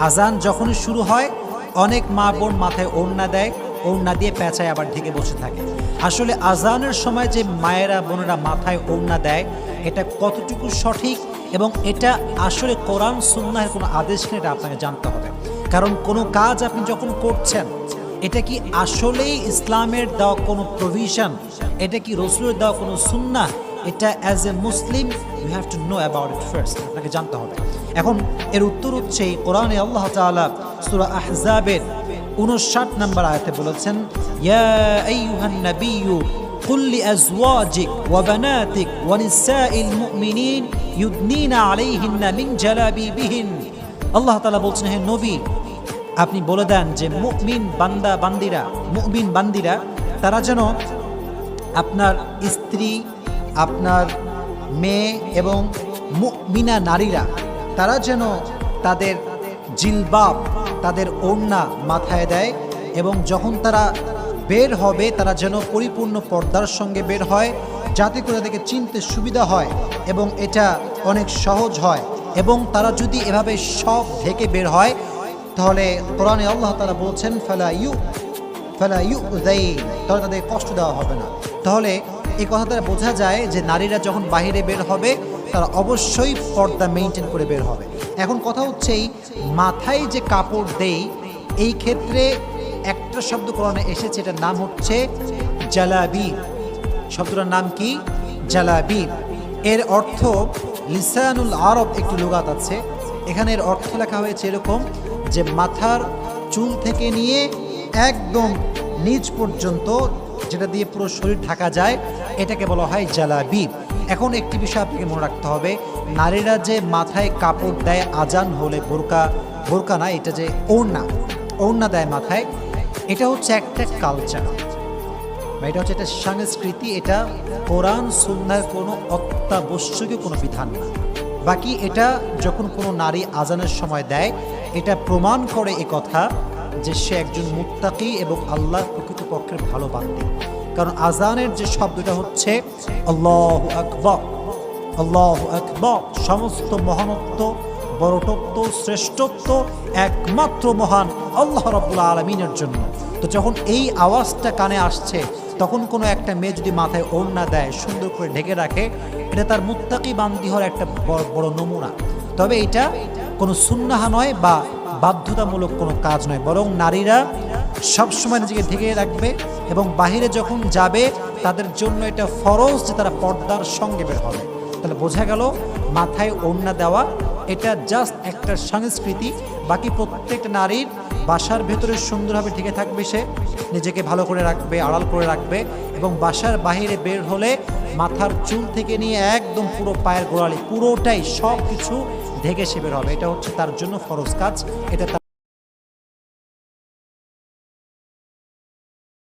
আজান যখনই শুরু হয় অনেক মা বোন মাথায় ওড়না দেয়, ওড়না দিয়ে পেঁচায় আবার ঢেকে বসে থাকে। আসলে আজানের সময় যে মায়েরা বোনেরা মাথায় ওড়না দেয় এটা কতটুকু সঠিক এবং এটা আসলে কোরআন সুন্নাহের কোনো আদেশ কিনা এটা আপনাকে জানতে হবে। কারণ কোনো কাজ আপনি যখন করছেন এটা কি আসলেই ইসলামের দেওয়া কোনো প্রভিশন, এটা কি রসুলের দেওয়া কোনো সুন্নাহ, এটা as a Muslim you have to know about it first, আপনাকে জানতে হবে। এখন এর উত্তর হচ্ছে কোরআনে আল্লাহ তাআলা সূরা আহজাবের 59 নম্বর আয়াতে বলেছেন, ইয়া আইয়ুহান নাবিয়্যু কুল লিআজওয়াজিক ওয়া বানাতিক ওয়া নিসাইল মুমিনিন ইউদনিনা আলাইহিন্না মিন জালাবিবিহিন। আল্লাহ তাআলা বলছেন, হে নবী আপনি বলে দেন যে মুমিন বান্দিরা তারা যেন আপনার স্ত্রী, আপনার মেয়ে এবং মুমিনা নারীরা তারা যেন তাদের জিলবাব, তাদের ওড়না মাথায় দেয় এবং যখন তারা বের হবে তারা যেন পরিপূর্ণ পর্দার সঙ্গে বের হয়, যাতে করে তাদেরকে চিনতে সুবিধা হয় এবং এটা অনেক সহজ হয়। এবং তারা যদি এভাবে সব ঢেকে বের হয় তাহলে কোরআনে আল্লাহ তাআলা বলছেন ফালা ইউযাইন, তাহলে তাদের কষ্ট দেওয়া হবে না। তাহলে এই কথা দ্বারা বোঝা যায় যে নারীরা যখন বাইরে বের হবে তারা অবশ্যই পর্দা মেনটেন করে বের হবে। এখন কথা হচ্ছে এই মাথায় যে কাপড় দেই এই ক্ষেত্রে একটা শব্দ কোরআনে এসেছে, এটার নাম হচ্ছে জালাবিব। শব্দটার নাম কি? জালাবিব। এর অর্থ লিসানুল আরব একটি লুগাত আছে, এখানে এর অর্থ লেখা হয়েছে এরকম যে মাথার চুল থেকে নিয়ে একদম নিচ পর্যন্ত যেটা দিয়ে পুরো শরীর ঢাকা যায় এটাকে বলা হয় জালাবিব। এখন একটি বিষয় আপনাকে মনে রাখতে হবে, নারীরা যে মাথায় কাপড় দেয় আজান হলে, বোরকা না, এটা যে ওড়না দেয় মাথায়, এটা হচ্ছে একটা কালচার বা এটা হচ্ছে একটা সংস্কৃতি, এটা কোরআন সুন্নাহর কোনো অত্যাবশ্যকীয় কোনো বিধান না। বাকি এটা যখন কোনো নারী আজানের সময় দেয় এটা প্রমাণ করে এ কথা যে সে একজন মুত্তাকি এবং আল্লাহর প্রকৃতপক্ষের ভালো বান্দা। কারণ আজানের যে শব্দটা হচ্ছে আল্লাহু আকবার, আল্লাহু আকবার, সমস্ত মহানত্ব, বড়টত্ব, শ্রেষ্ঠত্ব একমাত্র মহান আল্লাহ রাব্বুল আলামিনের জন্য। তো যখন এই আওয়াজটা কানে আসছে তখন কোনো একটা মেয়ে যদি মাথায় ওড়না দেয়, সুন্দর করে ঢেকে রাখে, এটা তার মুত্তাকি বান্দি হওয়ার একটা বড় নমুনা। তবে এটা কোনো সুন্নাহ নয় বা বাধ্যতামূলক কোনো কাজ নয়, বরং নারীরা সবসময় নিজেকে ঢেকে রাখবে এবং বাহিরে যখন যাবে তাদের জন্য এটা ফরজ যে তারা পর্দার সঙ্গে বের হবে। তাহলে বোঝা গেল মাথায় ওড়না দেওয়া এটা জাস্ট একটা সংস্কৃতি। বাকি প্রত্যেকটা নারীর বাসার ভেতরে সুন্দরভাবে ঢেকে থাকবে, সে নিজেকে ভালো করে রাখবে, আড়াল করে রাখবে এবং বাসার বাহিরে বের হলে মাথার চুল থেকে নিয়ে একদম পুরো পায়ের গোড়ালি পুরোটাই সব কিছু ঢেকে সে বের হবে। এটা হচ্ছে তার জন্য ফরজ কাজ, এটা